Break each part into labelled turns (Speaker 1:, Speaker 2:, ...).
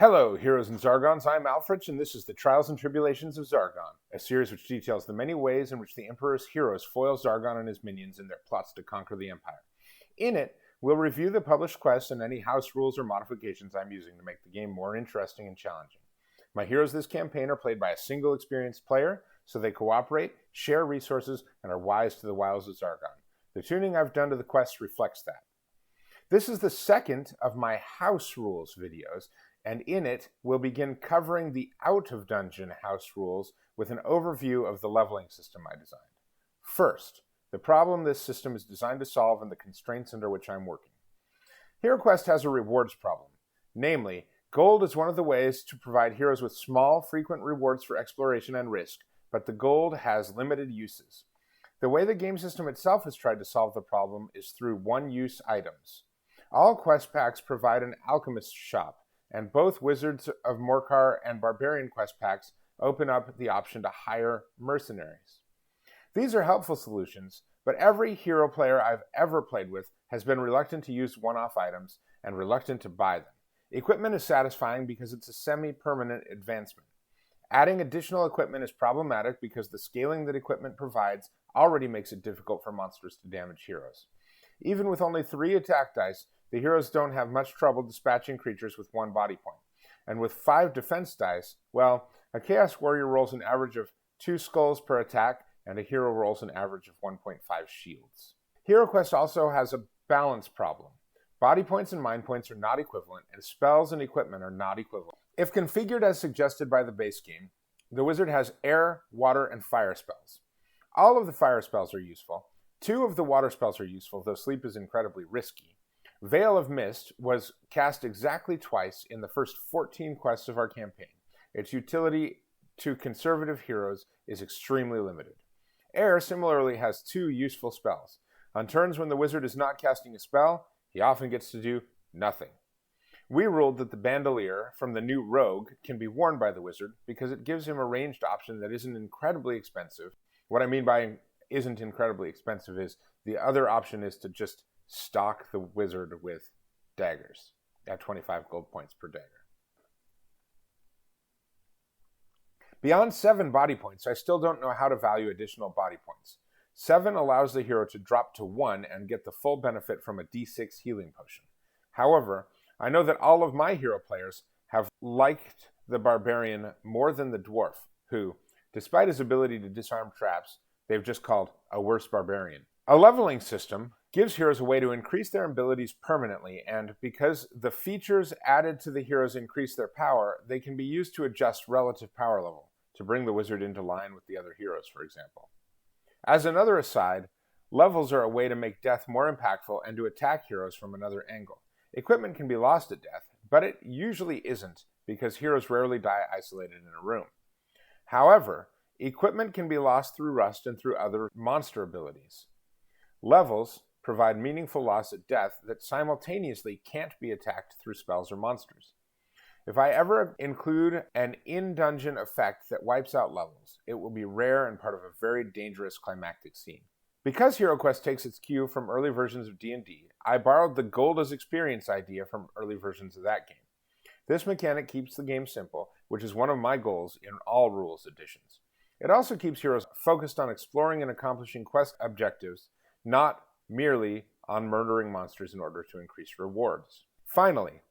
Speaker 1: Hello, heroes and Zargons. I'm Alfred, and this is the Trials and Tribulations of Zargon, a series which details the many ways in which the Emperor's heroes foil Zargon and his minions in their plots to conquer the Empire. In it, we'll review the published quests and any house rules or modifications I'm using to make the game more interesting and challenging. My heroes this campaign are played by a single experienced player, so they cooperate, share resources, and are wise to the wiles of Zargon. The tuning I've done to the quests reflects that. This is the second of my house rules videos, and in it, we'll begin covering the out-of-dungeon house rules with an overview of the leveling system I designed. First, the problem this system is designed to solve and the constraints under which I'm working. HeroQuest has a rewards problem. Namely, gold is one of the ways to provide heroes with small, frequent rewards for exploration and risk, but the gold has limited uses. The way the game system itself has tried to solve the problem is through one-use items. All quest packs provide an alchemist shop, and both Wizards of Morcar and Barbarian quest packs open up the option to hire mercenaries. These are helpful solutions, but every hero player I've ever played with has been reluctant to use one-off items and reluctant to buy them. Equipment is satisfying because it's a semi-permanent advancement. Adding additional equipment is problematic because the scaling that equipment provides already makes it difficult for monsters to damage heroes. Even with only 3 attack dice, the heroes don't have much trouble dispatching creatures with 1 body point. And with 5 defense dice, well, a Chaos Warrior rolls an average of 2 skulls per attack, and a hero rolls an average of 1.5 shields. HeroQuest also has a balance problem. Body points and mind points are not equivalent, and spells and equipment are not equivalent. If configured as suggested by the base game, the wizard has air, water, and fire spells. All of the fire spells are useful. 2 of the water spells are useful, though sleep is incredibly risky. Veil of Mist was cast exactly twice in the first 14 quests of our campaign. Its utility to conservative heroes is extremely limited. Air similarly has 2 useful spells. On turns when the wizard is not casting a spell, he often gets to do nothing. We ruled that the bandolier from the new rogue can be worn by the wizard because it gives him a ranged option that isn't incredibly expensive. What I mean by isn't incredibly expensive is the other option is to just stock the wizard with daggers at 25 gold points per dagger. Beyond 7 body points, I still don't know how to value additional body points. 7 allows the hero to drop to 1 and get the full benefit from a d6 healing potion. However, I know that all of my hero players have liked the barbarian more than the dwarf, who, despite his ability to disarm traps, they've just called a worse barbarian. A leveling system gives heroes a way to increase their abilities permanently, and because the features added to the heroes increase their power, they can be used to adjust relative power level, to bring the wizard into line with the other heroes, for example. As another aside, levels are a way to make death more impactful and to attack heroes from another angle. Equipment can be lost at death, but it usually isn't, because heroes rarely die isolated in a room. However, equipment can be lost through rust and through other monster abilities. Levels provide meaningful loss at death that simultaneously can't be attacked through spells or monsters. If I ever include an in-dungeon effect that wipes out levels, it will be rare and part of a very dangerous climactic scene. Because HeroQuest takes its cue from early versions of D&D, I borrowed the gold as experience idea from early versions of that game. This mechanic keeps the game simple, which is one of my goals in all rules editions. It also keeps heroes focused on exploring and accomplishing quest objectives, not merely on murdering monsters in order to increase rewards. Finally,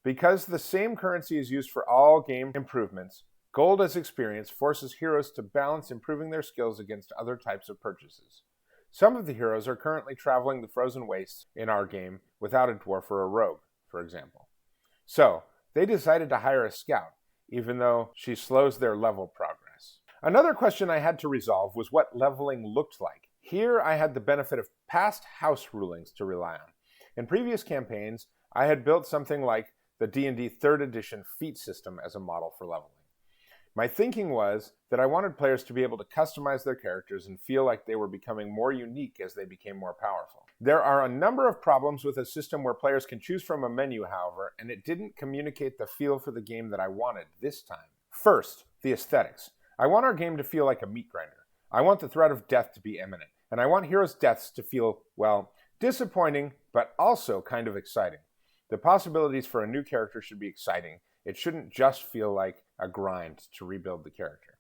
Speaker 1: because the same currency is used for all game improvements, gold as experience forces heroes to balance improving their skills against other types of purchases. Some of the heroes are currently traveling the frozen wastes in our game without a dwarf or a rogue, for example. So, they decided to hire a scout, even though she slows their level progress. Another question I had to resolve was what leveling looked like. Here I had the benefit of past house rulings to rely on. In previous campaigns, I had built something like the D&D 3rd edition feat system as a model for leveling. My thinking was that I wanted players to be able to customize their characters and feel like they were becoming more unique as they became more powerful. There are a number of problems with a system where players can choose from a menu, however, and it didn't communicate the feel for the game that I wanted this time. First, the aesthetics. I want our game to feel like a meat grinder. I want the threat of death to be imminent, and I want heroes' deaths to feel, well, disappointing, but also kind of exciting. The possibilities for a new character should be exciting. It shouldn't just feel like a grind to rebuild the character.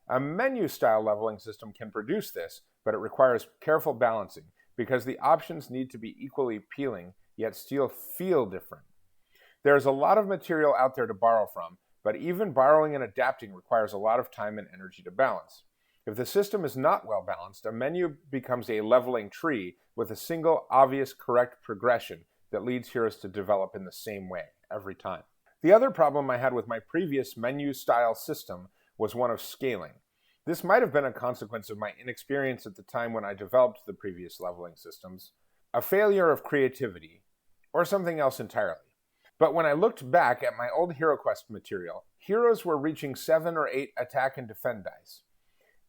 Speaker 1: A menu-style leveling system can produce this, but it requires careful balancing because the options need to be equally appealing, yet still feel different. There's a lot of material out there to borrow from, but even borrowing and adapting requires a lot of time and energy to balance. If the system is not well balanced, a menu becomes a leveling tree with a single, obvious, correct progression that leads heroes to develop in the same way every time. The other problem I had with my previous menu-style system was one of scaling. This might have been a consequence of my inexperience at the time when I developed the previous leveling systems, a failure of creativity, or something else entirely. But when I looked back at my old HeroQuest material, heroes were reaching 7 or 8 attack and defend dice.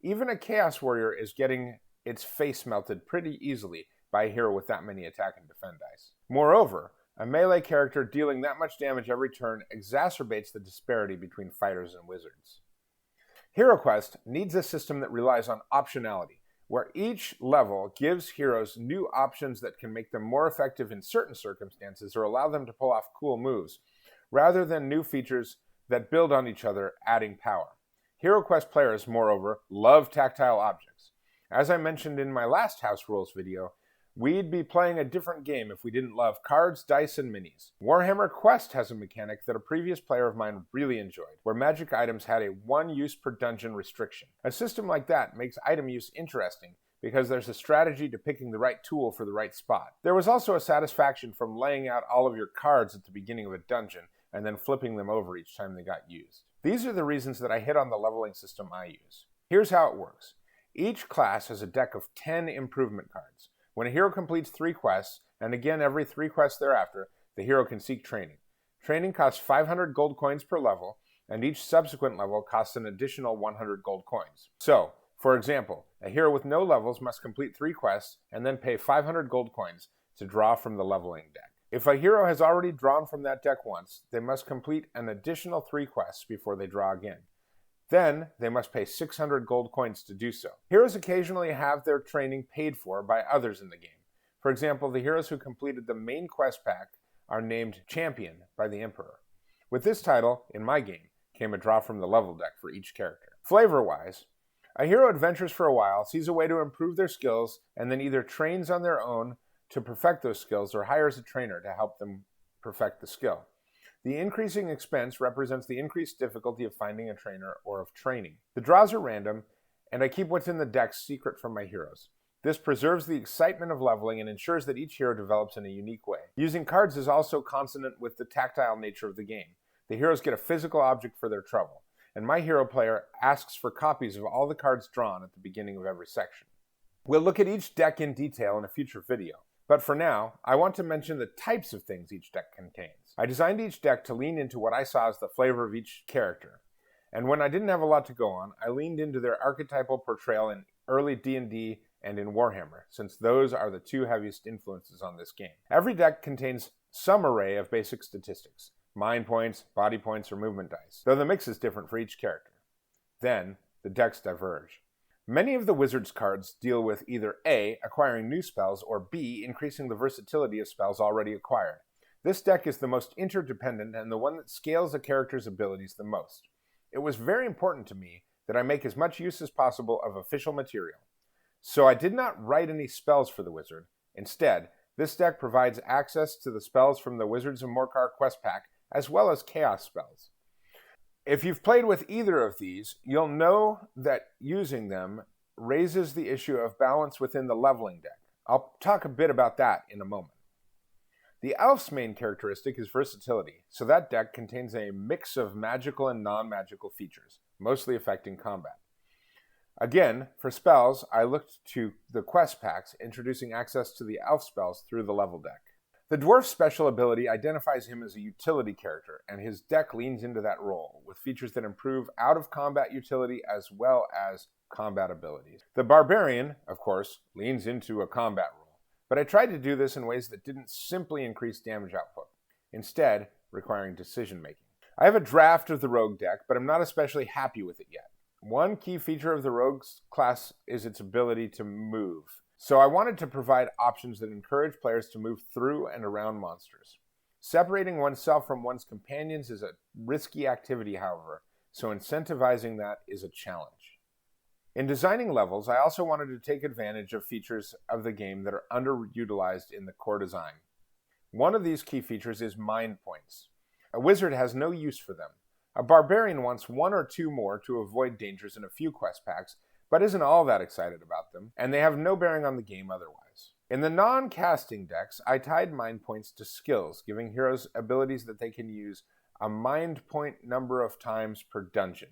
Speaker 1: Even a Chaos Warrior is getting its face melted pretty easily by a hero with that many attack and defend dice. Moreover, a melee character dealing that much damage every turn exacerbates the disparity between fighters and wizards. HeroQuest needs a system that relies on optionality, where each level gives heroes new options that can make them more effective in certain circumstances or allow them to pull off cool moves, rather than new features that build on each other, adding power. HeroQuest players, moreover, love tactile objects. As I mentioned in my last House Rules video, we'd be playing a different game if we didn't love cards, dice, and minis. Warhammer Quest has a mechanic that a previous player of mine really enjoyed, where magic items had a one-use per dungeon restriction. A system like that makes item use interesting because there's a strategy to picking the right tool for the right spot. There was also a satisfaction from laying out all of your cards at the beginning of a dungeon and then flipping them over each time they got used. These are the reasons that I hit on the leveling system I use. Here's how it works. Each class has a deck of 10 improvement cards. When a hero completes 3 quests, and again every 3 quests thereafter, the hero can seek training. Training costs 500 gold coins per level, and each subsequent level costs an additional 100 gold coins. So, for example, a hero with no levels must complete 3 quests and then pay 500 gold coins to draw from the leveling deck. If a hero has already drawn from that deck once, they must complete an additional 3 quests before they draw again. Then, they must pay 600 gold coins to do so. Heroes occasionally have their training paid for by others in the game. For example, the heroes who completed the main quest pack are named Champion by the Emperor. With this title, in my game, came a draw from the level deck for each character. Flavor-wise, a hero adventures for a while, sees a way to improve their skills, and then either trains on their own to perfect those skills or hires a trainer to help them perfect the skill. The increasing expense represents the increased difficulty of finding a trainer or of training. The draws are random, and I keep what's in the deck secret from my heroes. This preserves the excitement of leveling and ensures that each hero develops in a unique way. Using cards is also consonant with the tactile nature of the game. The heroes get a physical object for their trouble, and my hero player asks for copies of all the cards drawn at the beginning of every section. We'll look at each deck in detail in a future video. But for now, I want to mention the types of things each deck contains. I designed each deck to lean into what I saw as the flavor of each character. And when I didn't have a lot to go on, I leaned into their archetypal portrayal in early D&D and in Warhammer, since those are the 2 heaviest influences on this game. Every deck contains some array of basic statistics, mind points, body points, or movement dice, though the mix is different for each character. Then, the decks diverge. Many of the Wizard's cards deal with either A, acquiring new spells, or B, increasing the versatility of spells already acquired. This deck is the most interdependent and the one that scales a character's abilities the most. It was very important to me that I make as much use as possible of official material. So I did not write any spells for the Wizard. Instead, this deck provides access to the spells from the Wizards of Morcar quest pack, as well as chaos spells. If you've played with either of these, you'll know that using them raises the issue of balance within the leveling deck. I'll talk a bit about that in a moment. The Elf's main characteristic is versatility, so that deck contains a mix of magical and non-magical features, mostly affecting combat. Again, for spells, I looked to the quest packs, introducing access to the Elf spells through the level deck. The Dwarf's special ability identifies him as a utility character, and his deck leans into that role, with features that improve out-of-combat utility as well as combat abilities. The Barbarian, of course, leans into a combat role, but I tried to do this in ways that didn't simply increase damage output, instead requiring decision-making. I have a draft of the Rogue deck, but I'm not especially happy with it yet. One key feature of the Rogue's class is its ability to move. So I wanted to provide options that encourage players to move through and around monsters. Separating oneself from one's companions is a risky activity, however, so incentivizing that is a challenge. In designing levels, I also wanted to take advantage of features of the game that are underutilized in the core design. One of these key features is mind points. A wizard has no use for them. A barbarian wants one or two more to avoid dangers in a few quest packs, but isn't all that excited about them, and they have no bearing on the game otherwise. In the non-casting decks, I tied mind points to skills, giving heroes abilities that they can use a mind point number of times per dungeon.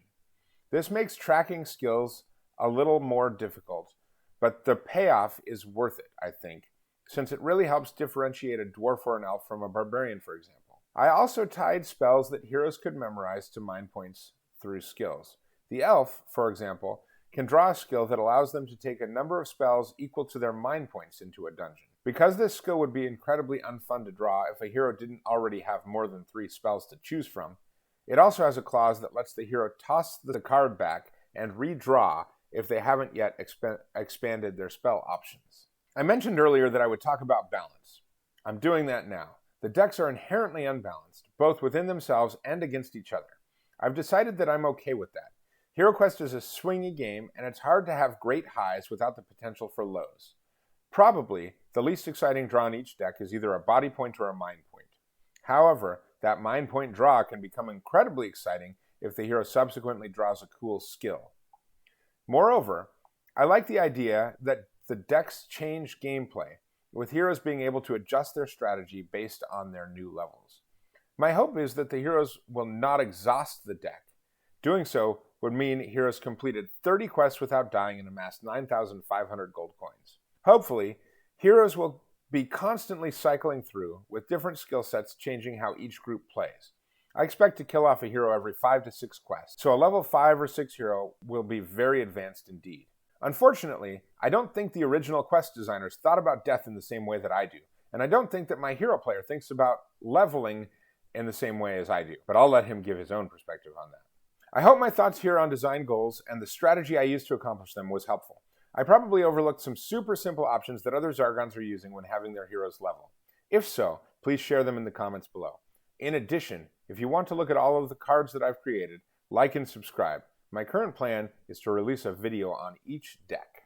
Speaker 1: This makes tracking skills a little more difficult, but the payoff is worth it, I think, since it really helps differentiate a dwarf or an elf from a barbarian, for example. I also tied spells that heroes could memorize to mind points through skills. The elf, for example, can draw a skill that allows them to take a number of spells equal to their mind points into a dungeon. Because this skill would be incredibly unfun to draw if a hero didn't already have more than 3 spells to choose from, it also has a clause that lets the hero toss the card back and redraw if they haven't yet expanded their spell options. I mentioned earlier that I would talk about balance. I'm doing that now. The decks are inherently unbalanced, both within themselves and against each other. I've decided that I'm okay with that. HeroQuest is a swingy game, and it's hard to have great highs without the potential for lows. Probably, the least exciting draw in each deck is either a body point or a mind point. However, that mind point draw can become incredibly exciting if the hero subsequently draws a cool skill. Moreover, I like the idea that the decks change gameplay, with heroes being able to adjust their strategy based on their new levels. My hope is that the heroes will not exhaust the deck. Doing so would mean heroes completed 30 quests without dying and amassed 9,500 gold coins. Hopefully, heroes will be constantly cycling through, with different skill sets changing how each group plays. I expect to kill off a hero every 5 to 6 quests, so a level 5 or 6 hero will be very advanced indeed. Unfortunately, I don't think the original quest designers thought about death in the same way that I do, and I don't think that my hero player thinks about leveling in the same way as I do, but I'll let him give his own perspective on that. I hope my thoughts here on design goals and the strategy I used to accomplish them was helpful. I probably overlooked some super simple options that other Zargons are using when having their heroes level. If so, please share them in the comments below. In addition, if you want to look at all of the cards that I've created, like and subscribe. My current plan is to release a video on each deck.